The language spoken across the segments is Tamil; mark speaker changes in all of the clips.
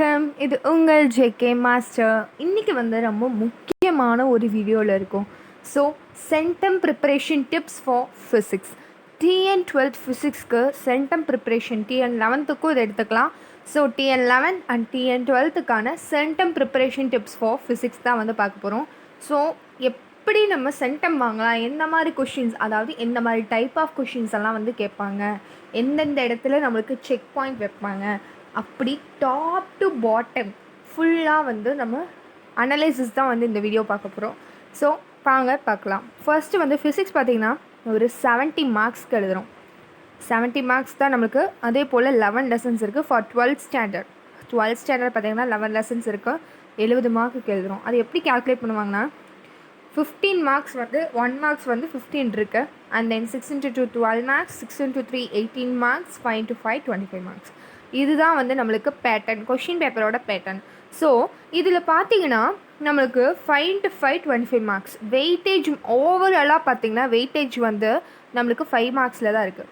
Speaker 1: வணக்கம். இது உங்கள் ஜேகே மாஸ்டர். இன்றைக்கி ரொம்ப முக்கியமான ஒரு வீடியோவில் இருக்கும். So centum preparation tips for physics. TN 12th ஃபிசிக்ஸ்க்கு சென்டம் ப்ரிப்பரேஷன் டிஎன் 11க்கும் இதை எடுத்துக்கலாம். ஸோ டிஎன் 11 அண்ட் டிஎன் 12க்கான centum preparation tips for physics தான் பார்க்க போகிறோம். ஸோ எப்படி நம்ம சென்டம் வாங்கலாம், எந்த மாதிரி கொஷின்ஸ், அதாவது எந்த மாதிரி டைப் ஆஃப் கொஷின்ஸ் எல்லாம் கேட்பாங்க, எந்தெந்த இடத்துல நம்மளுக்கு செக் பாயிண்ட் வைப்பாங்க, அப்படி டாப் டு பாட்டம் ஃபுல்லாக நம்ம அனலைசிஸ் தான் இந்த வீடியோ பார்க்க போகிறோம். ஸோ பார்க்கலாம். ஃபர்ஸ்ட்டு ஃபிசிக்ஸ் பார்த்திங்கன்னா ஒரு 70 மார்க்ஸ்க்கு எழுதுகிறோம். 70 மார்க்ஸ் தான் நம்மளுக்கு. அதே போல் 11 லெசன்ஸ் இருக்குது for 12th standard. 12th standard பார்த்திங்கன்னா 11 லெசன்ஸ் இருக்குது. 70 மார்க்குக்கு எழுதுகிறோம். அது எப்படி கால்குலேட் பண்ணுவாங்கன்னா 15 மார்க்ஸ் 1 மார்க்ஸ் 15 இருக்குது. And then 6 into 2 12 marks, 6 into 3 18 marks, 5 into 5 25 marks. இதுதான் நம்மளுக்கு பேட்டர்ன், கொஷின் பேப்பரோட பேட்டர்ன். ஸோ இதில் பார்த்தீங்கன்னா நம்மளுக்கு 5 into 5 25 மார்க்ஸ். வெயிட்டேஜ் ஓவராலாக பார்த்திங்கன்னா வெயிட்டேஜ் நம்மளுக்கு 5 மார்க்ஸில் தான் இருக்குது.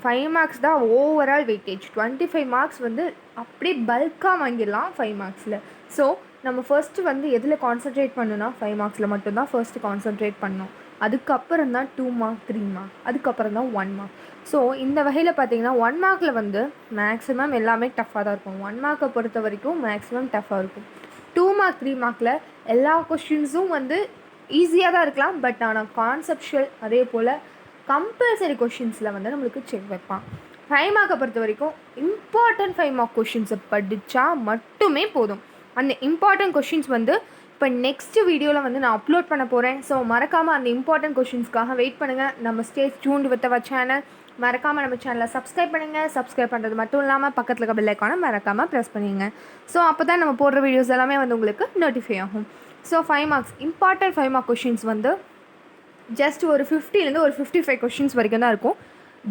Speaker 1: 5 மார்க்ஸ் தான் ஓவரால் வெயிட்டேஜ். 25 மார்க்ஸ் அப்படியே பல்காக வாங்கிடலாம் 5 மார்க்ஸில். ஸோ நம்ம ஃபர்ஸ்ட்டு எதில் கான்சன்ட்ரேட் பண்ணணும்னா 5 மார்க்ஸில் மட்டும்தான் ஃபர்ஸ்ட்டு கான்சன்ட்ரேட் பண்ணணும். அதுக்கப்புறம் தான் 2 மார்க் 3 மார்க், அதுக்கப்புறம் தான் 1 மார்க். ஸோ இந்த வகையில் பார்த்திங்கன்னா 1 மார்க்கில் மேக்ஸிமம் எல்லாமே டஃப்பாக தான் இருக்கும். 1 மார்க்கை பொறுத்த வரைக்கும் மேக்ஸிமம் டஃப்பாக இருக்கும். 2 மார்க் 3 மார்க்கில் எல்லா கொஷின்ஸும் ஈஸியாக தான் இருக்கலாம். பட் ஆனால் கான்செப்ஷுவல் அதே போல் கம்பல்சரி கொஷின்ஸில் நம்மளுக்கு செக் வைப்பான். 5 மார்க்கை பொறுத்த வரைக்கும் இம்பார்ட்டன்ட் 5 மார்க் கொஷின்ஸை படித்தா மட்டுமே போதும். அந்த இம்பார்ட்டன்ட் கொஷின்ஸ் இப்போ நெக்ஸ்ட் வீடியோவில் நான் அப்லோட் பண்ண போகிறேன். ஸோ மறக்காமல் அந்த இம்பார்ட்டன்ட் கொஷின்ஸ்க்காக வெயிட் பண்ணுங்கள். நம்ம stay tuned with our channel. மறக்காமல் நம்ம சேனலை சப்ஸ்கிரைப் பண்ணுங்கள். சப்ஸ்கிரைப் பண்ணுறது மட்டும் இல்லாமல் பக்கத்தில் இருக்க பெல் ஐக்கானை மறக்காமல் ப்ரெஸ் பண்ணிடுங்க. ஸோ அப்போ தான் நம்ம போடுற வீடியோஸ் எல்லாமே உங்களுக்கு நோட்டிஃபை ஆகும். So 5 marks important 5 mark questions just ஒரு 50லேருந்து ஒரு 55 கொஷின்ஸ் வரைக்கும் தான் இருக்கும்.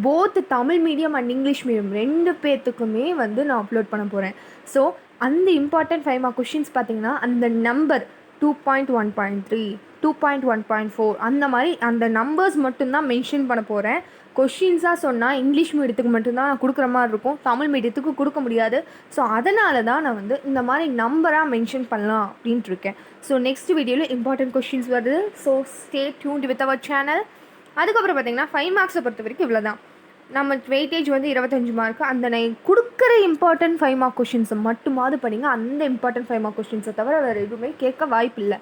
Speaker 1: Both Tamil medium and English medium 2 பேர்த்துக்குமே நான் அப்லோட் பண்ண போகிறேன். ஸோ அந்த இம்பார்ட்டன்ட் 5 மார்க் கொஷின்ஸ் பார்த்திங்கன்னா அந்த நம்பர் 2.1.3 2.1.4 அந்த மாதிரி அந்த நம்பர்ஸ் மட்டும்தான் மென்ஷன் பண்ண போகிறேன். கொஷின்ஸாக சொன்னால் இங்கிலீஷ் மீடியத்துக்கு மட்டும்தான் நான் கொடுக்குற மாதிரி இருக்கும், தமிழ் மீடியத்துக்கு கொடுக்க முடியாது. ஸோ அதனால தான் நான் இந்த மாதிரி நம்பராக மென்ஷன் பண்ணலாம் அப்படின்ட்டு இருக்கேன். ஸோ நெக்ஸ்ட் வீடியோவில் இம்பார்ட்டன்ட் கொஷின்ஸ் வருது. So stay tuned with our channel. அதுக்கப்புறம் பார்த்திங்கன்னா 5 மார்க்ஸை பொறுத்த வரைக்கும் இவ்வளோ தான். நம்ம வெயிட்டேஜ் 25 மார்க்கு. அந்த நான் கொடுக்குற இம்பார்ட்டன்ட் 5 மார்க் கொஷின்ஸை மட்டுமாவது படிங்க. அந்த இம்பார்ட்டன்ட் 5 மார்க் கொஷின்ஸை தவிர வேறு எதுவுமே கேட்க வாய்ப்பு இல்லை.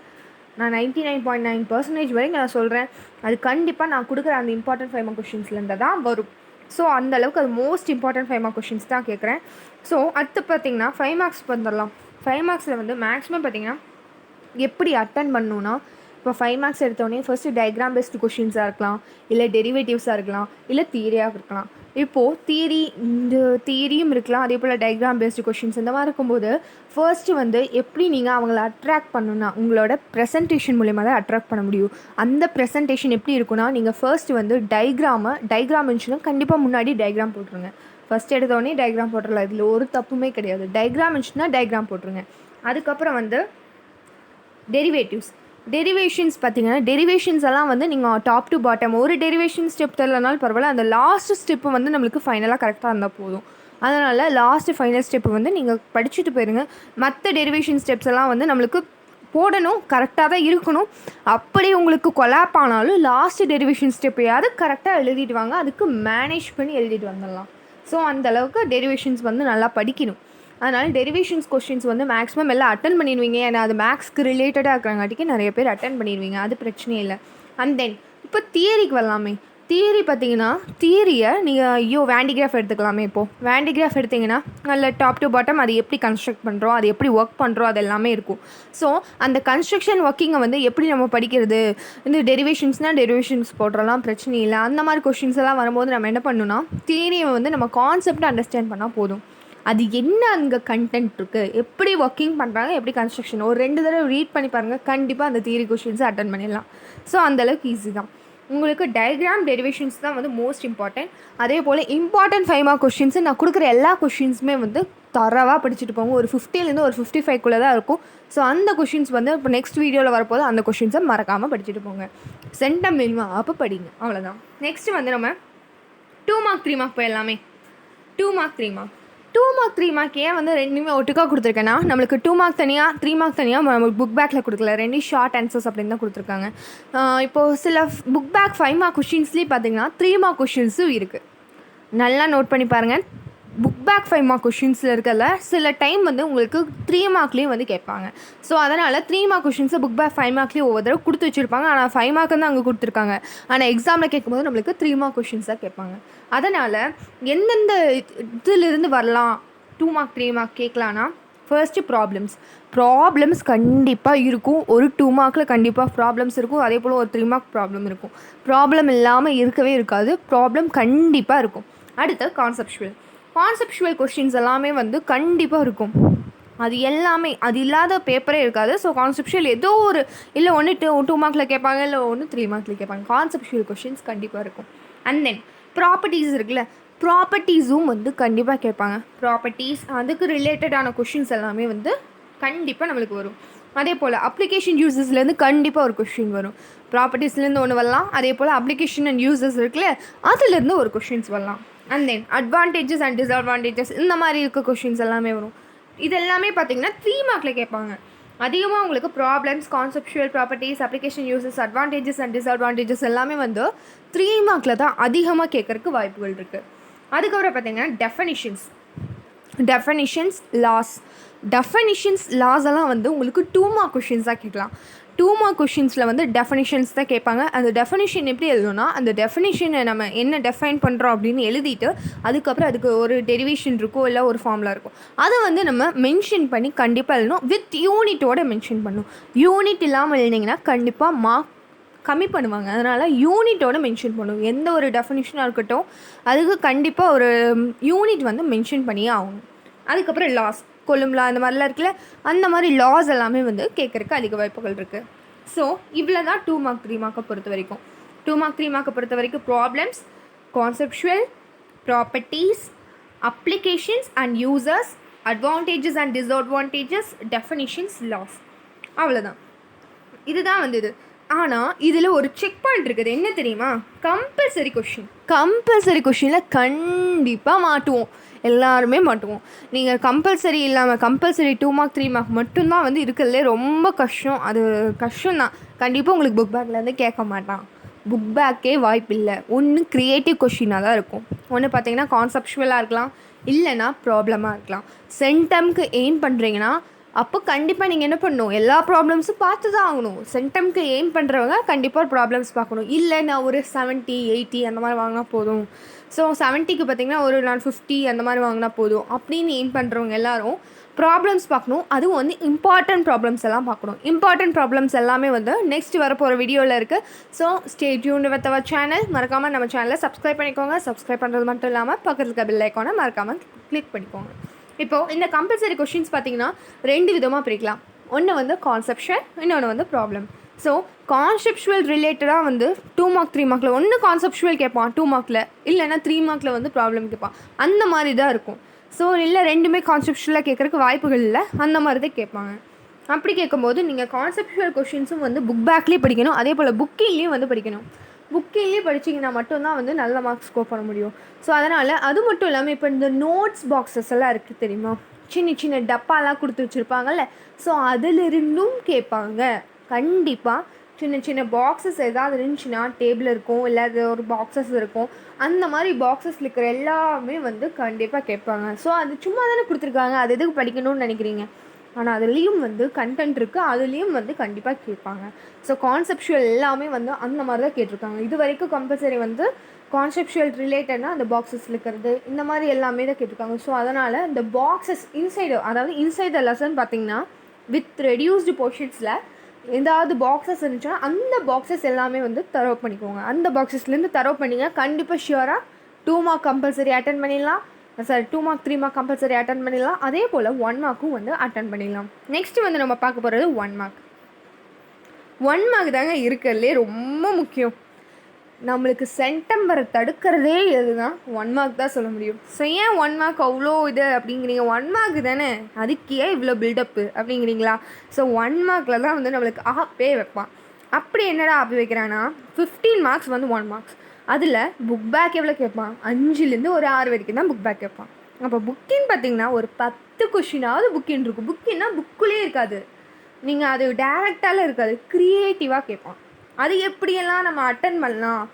Speaker 1: நான் 99.9% வரைக்கும் நான் சொல்கிறேன். அது கண்டிப்பாக நான் கொடுக்குற அந்த இம்பார்ட்டன்ட் 5 மார்க் கொஷின்ஸ்லேருந்து தான் வரும். ஸோ அந்தளவுக்கு அது மோஸ்ட் இம்பார்ட்டன்ட் 5 மார்க் கொஷின்ஸ் தான் கேட்குறேன். ஸோ அடுத்து பார்த்திங்கன்னா 5 மார்க்ஸ் வந்துடலாம். 5 மார்க்ஸில் மேக்ஸிமம் பார்த்திங்கன்னா எப்படி அட்டன் பண்ணணுன்னா, இப்போ 5 மார்க்ஸ் எடுத்தோடனே ஃபஸ்ட்டு டயக்ராம் பேஸ்டு கொஷின்ஸாக இருக்கலாம், இல்லை டெரிவேட்டிவ்ஸாக இருக்கலாம், இல்லை தியரியாக இருக்கலாம். இப்போது தியரியும் இருக்கலாம், அதே போல் டயக்ராம் பேஸ்டு கொஷின்ஸ் இந்த மாதிரி இருக்கும்போது ஃபர்ஸ்ட்டு எப்படி நீங்கள் அவங்கள அட்ராக்ட் பண்ணணுன்னா உங்களோட ப்ரெசன்டேஷன் மூலிமா தான் அட்ராக்ட் பண்ண முடியும். அந்த ப்ரெசன்டேஷன் எப்படி இருக்குன்னா, நீங்கள் ஃபர்ஸ்ட்டு டயக்ராம் இருந்துச்சுன்னா கண்டிப்பாக முன்னாடி டயக்ராம் போட்டுருங்க. ஃபஸ்ட் எடுத்தோடனே டயக்ராம் போட்டுடலாம், இதில் ஒரு தப்புமே கிடையாது. டயக்ராம் இருந்துச்சுன்னா டயக்ராம் போட்டுருங்க. அதுக்கப்புறம் டெரிவேஷன்ஸ் பார்த்திங்கன்னா டெரிவேஷன்ஸ் எல்லாம் நீங்கள் டாப் டு பாட்டம் ஒரு டெரிவேஷன் ஸ்டெப் தெரியலனாலும் பரவாயில்ல, அந்த லாஸ்ட் ஸ்டெப்பு நம்மளுக்கு ஃபைனலாக கரெக்டாக இருந்தால் போதும். அதனால் லாஸ்ட்டு ஃபைனல் ஸ்டெப்பு நீங்கள் படிச்சுட்டு போயிருங்க. மற்ற டெரிவேஷன் ஸ்டெப்ஸ் எல்லாம் நம்மளுக்கு போடணும், கரெக்டாக தான் இருக்கணும். அப்படி உங்களுக்கு கொலாப் ஆனாலும் லாஸ்ட்டு டெரிவேஷன் ஸ்டெப்பையாவது கரெக்டாக எழுதிட்டு வாங்க. அதுக்கு மேனேஜ் பண்ணி எழுதிட்டு வந்துடலாம். ஸோ அந்தளவுக்கு டெரிவேஷன்ஸ் நல்லா படிக்கணும். அதனால் டெரிவேஷன்ஸ் கொஷின்ஸ் மேக்ஸிமம் எல்லாம் அட்டன் பண்ணிடுவீங்க. ஏன்னா அது மேக்ஸ்க்கு ரிலேட்டடாக இருக்கிறங்காட்டிக்கு நிறைய பேர் அட்டன் பண்ணிடுவீங்க, அது பிரச்சனையே இல்லை. அண்ட் தென் இப்போ தியரிக்கு வரலாமே. தியரி பார்த்திங்கன்னா தியரியை நீங்கள் வேண்டிகிராஃப் எடுத்துக்கலாமே. இப்போது வேண்டிகிராஃப் எடுத்திங்கன்னா நல்ல டாப் டு பாட்டம் அது எப்படி கன்ஸ்ட்ரக்ட் பண்ணுறோம், அது எப்படி ஒர்க் பண்ணுறோம், அது எல்லாமே இருக்கும். ஸோ அந்த கன்ஸ்ட்ரக்ஷன் ஒர்க்கிங்கை எப்படி நம்ம படிக்கிறது, இந்த டெரிவேஷன்ஸ்னால் டெரிவேஷன்ஸ் போடுறலாம், பிரச்சனை இல்லை. அந்த மாதிரி கொஷின்ஸ் எல்லாம் வரும்போது நம்ம என்ன பண்ணணும்னா தியரியை நம்ம கான்செப்டை அண்டர்ஸ்டாண்ட் பண்ணால் போதும். அது என்ன அங்கே கண்டென்ட் இருக்குது, எப்படி ஒர்க்கிங் பண்ணுறாங்க, எப்படி கன்ஸ்ட்ரக்ஷன், ஒரு 2 தடவை ரீட் பண்ணி பாருங்கள். கண்டிப்பாக அந்த தியரி கொஷின்ஸை அட்டன் பண்ணிடலாம். ஸோ அந்தளவுக்கு ஈஸி தான். உங்களுக்கு டயக்ராம் டெரிவேஷன்ஸ் தான் மோஸ்ட் இம்பார்ட்டன்ட். அதே போல் இம்பார்ட்டன்ட் 5 மார்க் கொஷின்ஸு நான் கொடுக்குற எல்லா கொஷின்ஸுமே தரவாக படிச்சுட்டு போங்க. ஒரு 50லேருந்து ஒரு 55க்குள்ளே தான் இருக்கும். ஸோ அந்த கொஷின்ஸ் இப்போ நெக்ஸ்ட் வீடியோவில் வரப்போது அந்த கொஷின்ஸை மறக்காமல் படிச்சுட்டு போங்க. சென்டம் வேணுமா அப்போ படிங்க, அவ்வளோதான். நெக்ஸ்ட்டு நம்ம 2 மார்க் 3 மார்க் போயிடலாமே. 2 மார்க் 3 மார்க் 2 மார்க் 3 மார்க் ஏன் வந்து ரெண்டுமே ஒட்டுக்காக கொடுத்துருக்கேன்னா, நம்மளுக்கு 2 மார்க் தனியாக 3 மார்க் தனியாக நம்மளுக்கு புக் பேக்கில் கொடுக்கல, ரெண்டு ஷார்ட் ஆன்சர்ஸ் அப்படின்னு தான் கொடுத்துருக்காங்க. இப்போது சில புக் பேக் 5 மார்க் கொஷின்ஸ்லேயே பார்த்தீங்கன்னா 3 மார்க் கொஷின்ஸும் இருக்குது. நல்லா நோட் பண்ணி பாருங்கள். புக் பேக் 5 மார்க் கொஷின்ஸில் இருக்கல சில டைம் வந்து உங்களுக்கு 3 மார்க்லேயும் வந்து கேட்பாங்க. ஸோ அதனால் 3 மார்க் கொஷின்ஸை புக் பேக் 5 மார்க்லேயும் ஒவ்வொரு தடவை கொடுத்து வச்சுருப்பாங்க. ஆனால் 5 மார்க் தான் அங்கே கொடுத்துருக்காங்க. ஆனால் எக்ஸாமில் கேட்கும்போது நம்மளுக்கு 3 மார்க் கொஷின்ஸாக கேட்பாங்க. அதனால் எந்தெந்த இதிலிருந்து வரலாம் 2 மார்க் 3 மார்க் கேட்கலான்னா, ஃபர்ஸ்ட்டு ப்ராப்ளம்ஸ் கண்டிப்பாக இருக்கும். ஒரு 2 மார்க்கில் கண்டிப்பாக ப்ராப்ளம்ஸ் இருக்கும். அதே போல் ஒரு 3 மார்க் ப்ராப்ளம் இருக்கும். ப்ராப்ளம் இல்லாமல் இருக்கவே இருக்காது. ப்ராப்ளம் கண்டிப்பாக இருக்கும். அடுத்து கான்செப்ஷுவல் கொஷின்ஸ் எல்லாமே வந்து கண்டிப்பாக இருக்கும். அது எல்லாமே அது இல்லாத பேப்பரே இருக்காது. ஸோ கான்செப்ஷுவல் ஏதோ ஒரு இல்லை ஒன்று 2 மார்க்கில் கேட்பாங்க, இல்லை ஒன்று 3 மார்க்கில் கேட்பாங்க. கான்செப்ஷுவல் கொஷின்ஸ் கண்டிப்பாக இருக்கும். அண்ட் தென் ப்ராப்பர்ட்டிஸ் இருக்குல்ல, ப்ராப்பர்ட்டிஸும் வந்து கண்டிப்பாக கேட்பாங்க. ப்ராப்பர்ட்டிஸ் அதுக்கு ரிலேட்டடான கொஷின்ஸ் எல்லாமே வந்து கண்டிப்பாக நம்மளுக்கு வரும். அதே போல் அப்ளிகேஷன் யூசஸ்லேருந்து கண்டிப்பாக ஒரு கொஷின் வரும். ப்ராப்பர்ட்டிஸ்லேருந்து ஒன்று வரலாம். அதே போல் அப்ளிகேஷன் அண்ட் யூசஸ் இருக்குல்ல, அதுலேருந்து ஒரு கொஷின்ஸ் வரலாம். And then advantages and disadvantages இந்த மாதிரி இருக்க கொஷின்ஸ் எல்லாமே வரும். இது எல்லாமே பார்த்தீங்கன்னா 3 மார்க்கில் கேட்பாங்க. அதிகமாக உங்களுக்கு problems, conceptual, properties, application uses, advantages and disadvantages எல்லாமே வந்து 3 மார்க்கில் தான் அதிகமாக கேட்கறதுக்கு வாய்ப்புகள் இருக்குது. அதுக்கப்புறம் பார்த்தீங்கன்னா டெஃபனிஷன்ஸ் லாஸ் எல்லாம் வந்து உங்களுக்கு 2 மார்க் கொஷின்ஸாக கேட்கலாம். 2 மார்க் கொஷின்ஸில் வந்து டெஃபனிஷன்ஸ் தான் கேட்பாங்க. அந்த டெஃபனிஷன் எப்படி எழுதணும்னா, அந்த டெஃபனிஷனை நம்ம என்ன டெஃபைன் பண்ணுறோம் அப்படின்னு எழுதிட்டு அதுக்கப்புறம் அதுக்கு ஒரு டெரிவேஷன் இருக்கும், இல்லை ஒரு ஃபார்முலா இருக்கும். அதை வந்து நம்ம மென்ஷன் பண்ணி கண்டிப்பாக எழுதணும். வித் யூனிட்டோட மென்ஷன் பண்ணணும். யூனிட் இல்லாமல் எழுதினீங்கன்னா கண்டிப்பாக மார்க் கம்மி பண்ணுவாங்க. அதனால் யூனிட்டோட மென்ஷன் பண்ணுவோம். எந்த ஒரு டெஃபனிஷனாக இருக்கட்டும் அதுக்கு கண்டிப்பாக ஒரு யூனிட் வந்து மென்ஷன் பண்ணியே ஆகணும். அதுக்கப்புறம் லாஸ், கொலும்லா இந்த மாதிரிலாம் இருக்குல்ல, அந்த மாதிரி லாஸ் எல்லாமே வந்து கேட்குறக்கு அதிக வாய்ப்புகள் இருக்குது. ஸோ இவ்வளோ தான் 2 மார்க் 3 மார்க்கை பொறுத்த வரைக்கும். 2 மார்க் 3 மார்க்கை பொறுத்த வரைக்கும் problems, conceptual, properties, applications and users, advantages and disadvantages, definitions, laws. அவ்வளோதான். இதுதான் வந்து இது. ஆனால் இதில் ஒரு செக் பாயிண்ட் இருக்குது. என்ன தெரியுமா? கம்பல்சரி கொஷினில் கண்டிப்பாக மாட்டுவோம். எல்லாருமே மாட்டுவோம். நீங்கள் கம்பல்சரி இல்லாமல் கம்பல்சரி 2 மார்க் 3 மார்க் மட்டும்தான் வந்து இருக்கிறதுலே ரொம்ப கஷ்டம். அது கஷ்டம்தான். கண்டிப்பாக உங்களுக்கு புக் பேக்லேருந்து கேட்க மாட்டான். புக் பேக்கே வாய்ப்பு இல்லை. ஒன்று க்ரியேட்டிவ் கொஷினாக தான் இருக்கும். ஒன்று பார்த்தீங்கன்னா கான்செப்ஷுவலாக இருக்கலாம், இல்லைனா ப்ராப்ளமாக இருக்கலாம். சென்டம்க்கு எய்ம் பண்ணுறீங்கன்னா அப்போ கண்டிப்பாக நீங்கள் என்ன பண்ணணும், எல்லா ப்ராப்ளம்ஸும் பார்த்து தான் ஆகணும். சென்டம்க்கு எய்ம் பண்ணுறவங்க கண்டிப்பாக ப்ராப்ளம்ஸ் பார்க்கணும். இல்லை நான் ஒரு 70 80 அந்த மாதிரி வாங்கினா போதும், ஸோ 70க்கு பார்த்திங்கன்னா ஒரு நான் 50 அந்த மாதிரி வாங்கினா போதும் அப்படின்னு எய்ம் பண்ணுறவங்க எல்லோரும் ப்ராப்ளம்ஸ் பார்க்கணும். அதுவும் வந்து இம்பார்ட்டன்ட் ப்ராப்ளம்ஸ் எல்லாம் பார்க்கணும். இம்பார்ட்டன்ட் ப்ராப்ளம்ஸ் எல்லாமே வந்து நெக்ஸ்ட் வரப்போகிற வீடியோவில் இருக்குது. So stay tuned with our channel. மறக்காமல் நம்ம சேனலை சப்ஸ்கிரைப் பண்ணிக்கோங்க. சப்ஸ்கிரைப் பண்ணுறது மட்டும் இல்லாமல் பக்கத்தில் இருக்க பெல் ஐக்கானை மறக்காமல் கிளிக் பண்ணிக்கோங்க. இப்போது இந்த கம்பல்சரி கொஷின்ஸ் பார்த்திங்கன்னா 2 விதமாக பிரிக்கலாம். ஒன்று வந்து கான்செப்ஷுவல், இன்னொன்று வந்து ப்ராப்ளம். ஸோ கான்செப்ஷுவல் ரிலேட்டடாக வந்து 2 மார்க் 3 மார்க்கில் ஒன்று கான்செப்ஷுவல் கேட்பான் 2 மார்க்கில், இல்லைன்னா 3 மார்க்கில் வந்து ப்ராப்ளம் கேட்பான். அந்த மாதிரி தான் இருக்கும். ஸோ இல்லை ரெண்டுமே கான்செப்ஷுவலாக கேட்குறதுக்கு வாய்ப்புகள் இல்லை, அந்த மாதிரி தான் கேட்பாங்க. அப்படி கேட்கும்போது நீங்கள் கான்செப்ஷுவல் கொஷின்ஸும் வந்து புக் பேக்லேயும் படிக்கணும், அதே போல் புக்கிங்லேயும் வந்து படிக்கணும். புக்கிங்லேயே படிச்சிங்கன்னா மட்டும்தான் வந்து நல்ல மார்க்ஸ் ஸ்கோர் பண்ண முடியும். ஸோ அதனால் அது மட்டும் இல்லாமல் இப்போ இந்த நோட்ஸ் பாக்ஸஸ் எல்லாம் இருக்குது தெரியுமா, சின்ன சின்ன டப்பாலாம் கொடுத்து வச்சுருப்பாங்கல்ல, ஸோ அதிலிருந்தும் கேட்பாங்க. கண்டிப்பாக சின்ன சின்ன பாக்ஸஸ் ஏதாவது இருந்துச்சுன்னா டேபிள் இருக்கும், இல்லை அது ஒரு பாக்ஸஸ் இருக்கும், அந்த மாதிரி பாக்ஸஸில் இருக்கிற எல்லாமே வந்து கண்டிப்பாக கேட்பாங்க. ஸோ அது சும்மா தானே கொடுத்துருக்காங்க, அது எதுக்கு படிக்கணும்னு நினைக்கிறீங்க? ஆனால் அதுலேயும் வந்து கண்டென்ட் இருக்குது, அதுலேயும் வந்து கண்டிப்பாக கேட்பாங்க. ஸோ கான்செப்ஷுவல் எல்லாமே வந்து அந்த மாதிரி தான் கேட்டிருக்காங்க. இது வரைக்கும் கம்பல்சரி வந்து கான்செப்ஷுவல் ரிலேட்டட்னா அந்த பாக்ஸஸ் இருக்கிறது இந்த மாதிரி எல்லாமே தான் கேட்டிருக்காங்க. ஸோ அதனால் இந்த பாக்ஸஸ் இன்சைடு லெசன் பார்த்திங்கன்னா வித் ரெடியூஸ்டு போர்ஷன்ஸில் ஏதாவது பாக்ஸஸ் இருந்துச்சுன்னா அந்த பாக்ஸஸ் எல்லாமே வந்து தரவு பண்ணிக்கோங்க. அந்த பாக்ஸஸ்லேருந்து தரவு பண்ணிங்க, கண்டிப்பாக ஷியூராக 2 மார்க் கம்பல்சரி அட்டன் பண்ணிடலாம். 2 மார்க் 3 மார்க் கம்பல்சரி அட்டன் பண்ணிடலாம். அதே போல் 1 மார்க்கும் வந்து அட்டன் பண்ணிடலாம். நெக்ஸ்ட்டு வந்து நம்ம பார்க்க போகிறது 1 மார்க். 1 மார்க் தாங்க இருக்கிறதுலே ரொம்ப முக்கியம். நம்மளுக்கு சென்டம் வர தடுக்கிறதே எதுதான் 1 மார்க் தான் சொல்ல முடியும். ஸோ ஏன் 1 மார்க் அவ்வளோ இது அப்படிங்கிறீங்க? 1 மார்க் தானே, அதுக்கே இவ்வளோ பில்டப்பு அப்படிங்கிறீங்களா? ஸோ 1 மார்க்கில் தான் வந்து நம்மளுக்கு ஆப்பே வைப்பான். அப்படி என்னடா ஆப்பி வைக்கிறான்னா 15 மார்க்ஸ் வந்து 1 மார்க்ஸ். அதில் புக் பேக் எவ்வளோ கேட்பான்? 5லேருந்து ஒரு 6 வரைக்கும் தான் புக் பேக் கேட்பான். அப்போ புக்கின்னு பார்த்தீங்கன்னா ஒரு 10 கொஷினாவது புக்கின் இருக்கும். புக்கின்னா புக்குள்ளே இருக்காது, நீங்கள் அது டேரெக்டால இருக்காது, க்ரியேட்டிவாக கேட்பான். அது எப்படியெல்லாம் நம்ம அட்டன் பண்ணலாம்,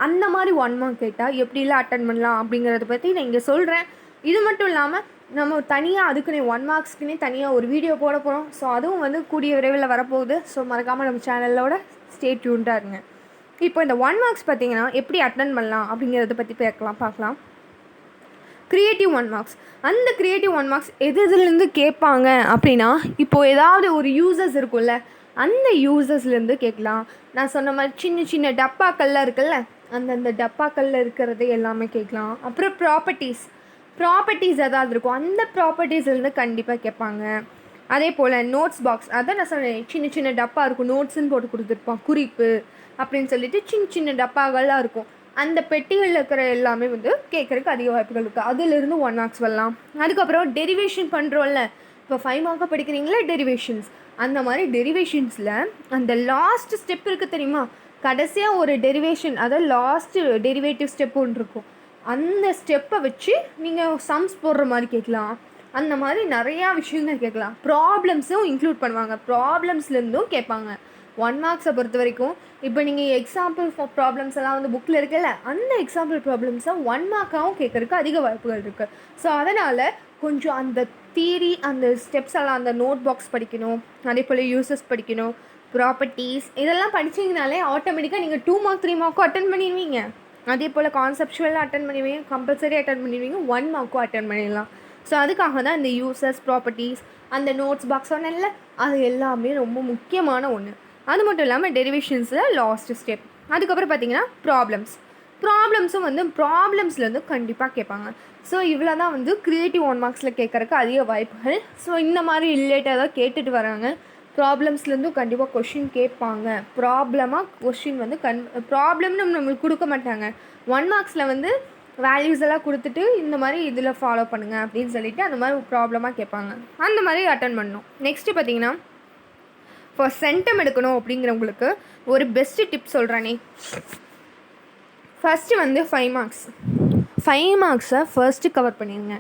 Speaker 1: அந்த மாதிரி 1 மார்க் கேட்டால் எப்படிலாம் அட்டன் பண்ணலாம் அப்படிங்கிறத பற்றி நான் இங்கே சொல்கிறேன். இது மட்டும் இல்லாமல் நம்ம தனியாக அதுக்குன்னே 1 மார்க்ஸ்க்குன்னே தனியாக ஒரு வீடியோ போட போகிறோம். ஸோ அதுவும் வந்து கூடிய விரைவில் வரப்போகுது. ஸோ மறக்காமல் நம்ம சேனலோட ஸ்டே டியூன்டாக இருங்க. இப்போ இந்த 1 மார்க்ஸ் பார்த்தீங்கன்னா எப்படி அட்டன் பண்ணலாம் அப்படிங்கிறத பற்றி பார்க்கலாம். Creative 1 marks. அந்த க்ரியேட்டிவ் 1 மார்க்ஸ் எதுலேருந்து கேட்பாங்க அப்படின்னா, இப்போது ஏதாவது ஒரு யூசர்ஸ் இருக்கும்ல, அந்த யூசர்ஸ்லேருந்து கேட்கலாம். நான் சொன்ன மாதிரி சின்ன சின்ன டப்பாக்கள்லாம் இருக்குல்ல, அந்தந்த டப்பாக்களில் இருக்கிறது எல்லாமே கேட்கலாம். அப்புறம் ப்ராப்பர்ட்டிஸ் ஏதாவது இருக்கும், அந்த ப்ராப்பர்ட்டிஸ்லேருந்து கண்டிப்பாக கேட்பாங்க. அதே போல் நோட்ஸ் பாக்ஸ், அதான் நான் சொன்னேன், சின்ன சின்ன டப்பா இருக்கும், நோட்ஸுன்னு போட்டு கொடுத்துருப்பான், குறிப்பு அப்படின்னு சொல்லிட்டு சின்ன சின்ன டப்பாக்கள்லாம் இருக்கும். அந்த பெட்டிகளில் இருக்கிற எல்லாமே வந்து கேட்குறதுக்கு அதிக வாய்ப்புகள் இருக்குது. அதிலிருந்து 1 மார்க்ஸ் வரலாம். அதுக்கப்புறம் டெரிவேஷன் பண்ணுறோம்ல, இப்போ 5 மார்க்காக படிக்கிறீங்களா டெரிவேஷன்ஸ், அந்த மாதிரி டெரிவேஷன்ஸில் அந்த லாஸ்ட் ஸ்டெப் இருக்குது தெரியுமா, கடைசியாக ஒரு டெரிவேஷன், அதாவது லாஸ்ட்டு டெரிவேட்டிவ் ஸ்டெப் ஒன்று இருக்கும், அந்த ஸ்டெப்பை வச்சு நீங்கள் சம்ஸ் போடுற மாதிரி கேட்கலாம். அந்த மாதிரி நிறையா விஷயங்கள் கேட்கலாம். ப்ராப்ளம்ஸும் இன்க்ளூட் பண்ணுவாங்க, ப்ராப்ளம்ஸ்லேருந்தும் கேட்பாங்க. 1 மார்க்ஸை பொறுத்த வரைக்கும் இப்போ நீங்கள் எக்ஸாம்பிள் ஃபார் ப்ராப்ளம்ஸ் எல்லாம் வந்து புக்கில் இருக்குல்ல, அந்த எக்ஸாம்பிள் ப்ராப்ளம்ஸை 1 மார்க்காகவும் கேட்குறதுக்கு அதிக வாய்ப்புகள் இருக்குது. ஸோ அதனால் கொஞ்சம் அந்த தியரி, அந்த ஸ்டெப்ஸ் எல்லாம், அந்த நோட் பாக்ஸ் படிக்கணும், அதே போல் யூசஸ் படிக்கணும், ப்ராப்பர்ட்டிஸ் இதெல்லாம் படிச்சிங்கனாலே ஆட்டோமேட்டிக்காக நீங்கள் 2 மார்க் 3 மார்க்கும் அட்டன் பண்ணிடுவீங்க. அதே போல் கான்செப்ஷுவலாக அட்டன் பண்ணிடுவீங்க, கம்பல்சரி அட்டன் பண்ணிடுவீங்க, 1 மார்க்கும் அட்டன் பண்ணிடலாம். ஸோ அதுக்காக தான் இந்த யூசஸ், ப்ராப்பர்ட்டிஸ், அந்த நோட்ஸ் பாக்ஸ் சொன்னேன்ல, அது எல்லாமே ரொம்ப முக்கியமான ஒன்று. அது மட்டும் இல்லாமல் டெரிவேஷன்ஸில் லாஸ்ட் ஸ்டெப். அதுக்கப்புறம் பார்த்தீங்கன்னா ப்ராப்ளம்ஸும் வந்து ப்ராப்ளம்ஸ்லேருந்து கண்டிப்பாக கேட்பாங்க. ஸோ இவ்வளோ தான் வந்து க்ரியேட்டிவ் 1 மார்க்ஸில் கேட்குறக்கு அதிக வாய்ப்புகள். ஸோ இந்த மாதிரி ரிலேட்டடாக கேட்டுட்டு வராங்க. ப்ராப்ளம்ஸ்லேருந்தும் கண்டிப்பாக கொஷின் கேட்பாங்க. ப்ராப்ளமாக கொஷின் வந்து ப்ராப்ளம்னு நம்மளுக்கு கொடுக்க மாட்டாங்க. 1 மார்க்ஸில் வந்து வேல்யூஸ் எல்லாம் கொடுத்துட்டு இந்த மாதிரி இதில் ஃபாலோ பண்ணுங்கள் அப்படின்னு சொல்லிவிட்டு அந்த மாதிரி ப்ராப்ளமாக கேட்பாங்க. அந்த மாதிரி அட்டன் பண்ணணும். நெக்ஸ்ட்டு பார்த்தீங்கன்னா, இப்போ சென்டம் எடுக்கணும் அப்படிங்கிறவங்களுக்கு ஒரு பெஸ்ட்டு டிப் சொல்கிறேனே. ஃபஸ்ட்டு வந்து 5 மார்க்ஸை ஃபர்ஸ்ட்டு கவர் பண்ணிடுங்க.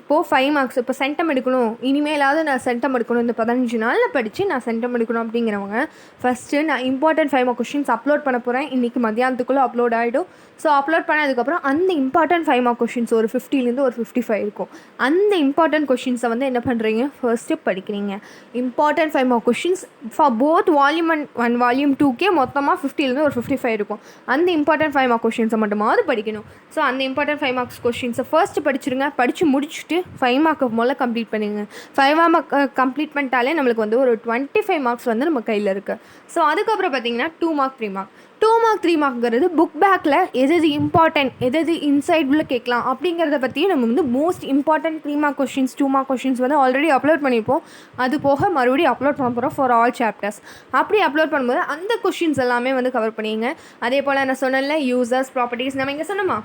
Speaker 1: இப்போது 5 மார்க்ஸ், இப்போ சென்டம் எடுக்கணும், இனிமேலாவது நான் சென்டம் எடுக்கணும், இந்த 15 நாளில் படித்து நான் சென்டம் எடுக்கணும் அப்படிங்கிறவங்க ஃபஸ்ட்டு நான் இம்பார்ட்டன்ட் 5 மார்க் கொஷின்ஸ் அப்லோட் பண்ண போகிறேன். இன்றைக்கி மத்தியானத்துக்குள்ளே அப்லோட் ஆகிடும். ஸோ அப்லோட் பண்ணதுக்கப்புறம் அந்த இம்பார்ட்டன்ட் 5 மார்க் கொஷின்ஸ் ஒரு 50லேருந்து ஒரு 55 இருக்கும். அந்த இம்பார்ட்டன்ட் கொஷின்ஸை வந்து என்ன பண்ணுறீங்க, ஃபர்ஸ்ட்டு படிக்கிறீங்க. Important 5 mark questions for both volume 1 volume 2கே மொத்தமாக 50லேருந்து ஒரு 55 இருக்கும். அந்த இம்பார்ட்டன்ட் 5 மார்க் கொஷின்ஸை மட்டுமாவது படிக்கணும். ஸோ அந்த இம்பார்ட்டன்ட் 5 மார்க்ஸ் கொஷின்ஸை ஃபர்ஸ்ட்டு படிச்சுருங்க. படித்து முடிச்சுட்டு 5 மார்க்கை முதல்ல கம்ப்ளீட் பண்ணுங்க. 5 மார்க் கம்ப்ளீட் பண்ணிட்டாலே நம்மளுக்கு வந்து ஒரு 25 மார்க்ஸ் வந்து நம்ம கையில் இருக்குது. ஸோ அதுக்கப்புறம் பார்த்தீங்கன்னா 2 மார்க் 3 மார்க் 2 மார்க் 3 மார்க்ங்கிறது புக் பேக்கில் எது இம்பார்ட்டன்ட், எது இன்சைட் உள்ள கேட்கலாம் அப்படிங்கிறத பற்றியும் நம்ம வந்து most important 3 mark questions 2 mark questions வந்து ஆல்ரெடி அப்லோட் பண்ணியிருப்போம். அது போக மறுபடியும் அப்லோட் பண்ண போகிறோம் ஃபார் ஆல் சாப்டர்ஸ். அப்படி அப்லோட் பண்ணும்போது அந்த கொஷின்ஸ் எல்லாமே வந்து கவர் பண்ணிங்க. அதே போல் நான் சொன்னேன்ல, யூசர்ஸ், ப்ராப்பர்ட்டிஸ், நம்ம இங்கே சொன்னோமா,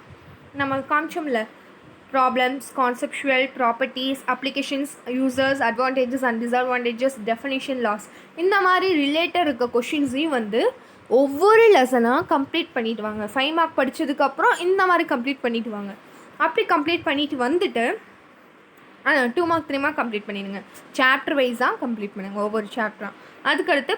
Speaker 1: நம்ம காமிச்சோம்ல, problems, conceptual, properties, applications, users, advantages and disadvantages, definition, laws, இந்த மாதிரி ரிலேட்டட் இருக்க கொஷின்ஸையும் வந்து ஒவ்வொரு லெசனாக கம்ப்ளீட் பண்ணிட்டு வாங்க. 5 மார்க் படித்ததுக்கப்புறம் இந்த மாதிரி கம்ப்ளீட் பண்ணிட்டு வாங்க. அப்படி கம்ப்ளீட் பண்ணிட்டு வந்துட்டு 2 மார்க் 3 மார்க் கம்ப்ளீட் பண்ணிடுங்க. சாப்டர் வைஸாக கம்ப்ளீட் பண்ணுங்கள் ஒவ்வொரு சாப்டராக. அதுக்கடுத்து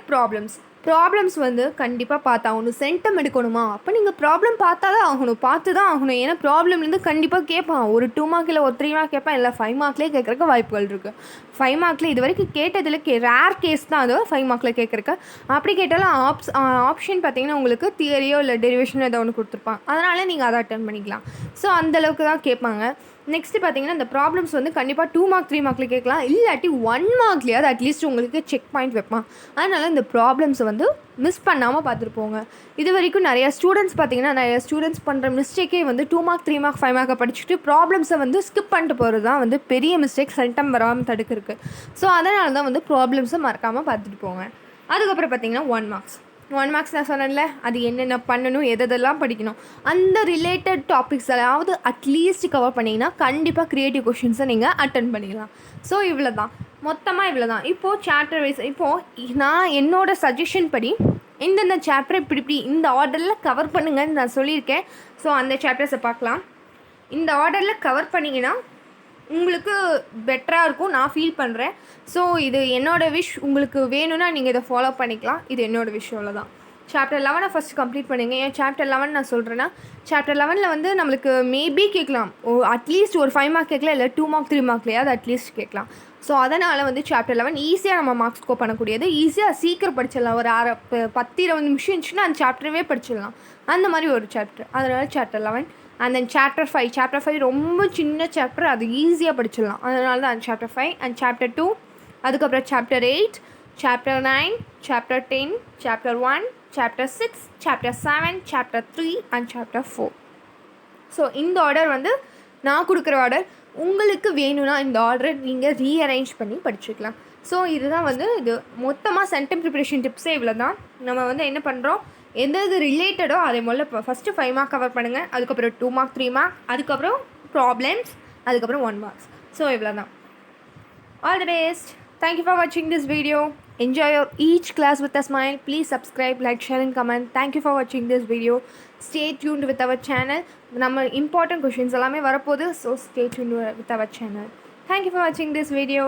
Speaker 1: ப்ராப்ளம்ஸ் வந்து கண்டிப்பாக பார்த்தாகணும். சென்டம் எடுக்கணுமா, அப்போ நீங்கள் ப்ராப்ளம் பார்த்து தான் ஆகணும். ஏன்னா ப்ராப்ளம்லேருந்து கண்டிப்பாக கேட்பான். ஒரு 2 மார்க் இல்லை ஒரு 3 மார்க் கேட்பான், இல்லை 5 மார்க்லேயே கேட்குறக்கு வாய்ப்புகள் இருக்குது. 5 மார்க்கில் இது வரைக்கும் கேட்டதில் ரேர் கேஸ் தான் அது 5 மார்க்கில் கேட்குறக்கு. அப்படி கேட்டாலும் ஆப்ஷன் பார்த்தீங்கன்னா உங்களுக்கு தியரியோ இல்லை டெரிவேஷனோ ஏதோ ஒன்று கொடுத்துருப்பான். அதனால் நீங்கள் அதை அட்டன் பண்ணிக்கலாம். ஸோ அந்தளவுக்கு தான் கேட்பாங்க. நெக்ஸ்ட்டு பார்த்தீங்கன்னா, இந்த ப்ராப்ளம்ஸ் வந்து கண்டிப்பாக 2 மார்க் 3 மார்க்கில் கேட்கலாம், இல்லாட்டி 1 மார்க்லேயாவது அட்லீஸ்ட் உங்களுக்கு செக் பாயிண்ட் வைப்பான். அதனால் இந்த ப்ராப்ளம்ஸை வந்து மிஸ் பண்ணாமல் பார்த்துட்டு போங்க. இது வரைக்கும் நிறையா ஸ்டூடெண்ட்ஸ் பண்ணுற மிஸ்டேக்கே வந்து 2 மார்க் 3 மார்க் 5 மார்க்கை படிச்சுட்டு ப்ராப்ளம்ஸை வந்து ஸ்கிப் பண்ணிட்டு போகிறது தான் வந்து பெரிய மிஸ்டேக், சென்டம் வராமல் தடுக்கிறதுக்கு. ஸோ அதனால தான் வந்து ப்ராப்ளம்ஸை மறக்காமல் பார்த்துட்டு போங்க. அதுக்கப்புறம் பார்த்தீங்கன்னா 1 மார்க்ஸ் நான் சொன்னேன்ல, அது என்னென்ன பண்ணணும், எதெல்லாம் படிக்கணும், அந்த ரிலேட்டட் டாபிக்ஸ் எல்லாம் அட்லீஸ்ட் கவர் பண்ணிங்கன்னா கண்டிப்பாக க்ரியேட்டிவ் கொஷின்ஸை நீங்கள் அட்டன் பண்ணிக்கலாம். ஸோ இவ்வளோ தான், மொத்தமாக இவ்வளோ தான். இப்போது சாப்டர் வைஸ், இப்போது நான் என்னோடய சஜஷன் படி இந்தந்த சாப்டர் இப்படி இந்த ஆர்டரில் கவர் பண்ணுங்கன்னு நான் சொல்லியிருக்கேன். ஸோ அந்த சாப்டர்ஸை பார்க்கலாம். இந்த ஆர்டரில் கவர் பண்ணிங்கன்னா உங்களுக்கு பெட்டராக இருக்கும் நான் ஃபீல் பண்ணுறேன். ஸோ இது என்னோடய விஷ். உங்களுக்கு வேணும்னா நீங்கள் இதை ஃபாலோ பண்ணிக்கலாம். இது என்னோடய விஷ் அவ்வளோதான். சாப்டர் 11 ஃபஸ்ட்டு கம்ப்ளீட் பண்ணுங்கள். ஏன் சாப்டர் 11 நான் சொல்கிறேன்னா, சாப்டர் 11 வந்து நம்மளுக்கு மேபி கேட்கலாம். அட்லீஸ்ட் ஒரு 5 மார்க் கேட்கலாம், இல்லை 2 மார்க் 3 மார்க்லையாவது அட்லீஸ்ட் கேட்கலாம். ஸோ அதனால் வந்து சாப்டர் 11 ஈஸியாக நம்ம மார்க்ஸ் ஸ்கோர் பண்ணக்கூடியது. ஈஸியாக சீக்கிரம் படிச்சிடலாம். ஒரு 10-20 நிமிஷம் இருந்துச்சுன்னா அந்த சாப்டரவே படிச்சிடலாம். அந்த மாதிரி ஒரு சாப்டர். அதனால் chapter 11 and then chapter 5. Chapter 5 ரொம்ப சின்ன சாப்டர், அது ஈஸியாக படிச்சிடலாம். அதனால தான் அந்த சாப்டர் 5 அண்ட் சாப்டர் 2. அதுக்கப்புறம் chapter 8, chapter 9, chapter 10, chapter 1, chapter 6, chapter 7, chapter 3 and chapter 4. So இந்த ஆர்டர் வந்து நான் கொடுக்குற ஆர்டர். உங்களுக்கு வேணும்னா இந்த ஆர்டரை நீங்கள் ரீஅரேஞ்ச் பண்ணி படிச்சுக்கலாம். ஸோ இதுதான் வந்து இது மொத்தமாக சென்டம் ப்ரிப்பரேஷன் டிப்ஸே இவ்வளோ தான். நம்ம வந்து என்ன பண்ணுறோம், எந்த இது ரிலேட்டடோ அதை முதல்ல இப்போ ஃபஸ்ட்டு 5 மார்க் கவர் பண்ணுங்கள். அதுக்கப்புறம் 2 மார்க் 3 மார்க், அதுக்கப்புறம் ப்ராப்ளம்ஸ், அதுக்கப்புறம் 1 மார்க்ஸ். ஸோ இவ்வளோ தான். All the best. Thank you for watching this video. Enjoy your each class with a smile. Please subscribe, like, share and comment. Thank you for watching this video. Stay tuned with our channel. நம்ம important questions எல்லாமே வரப்போகுது. So stay tuned with our channel. Thank you for watching this video.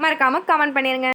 Speaker 1: மறக்காமல் கமெண்ட் பண்ணிடுங்க.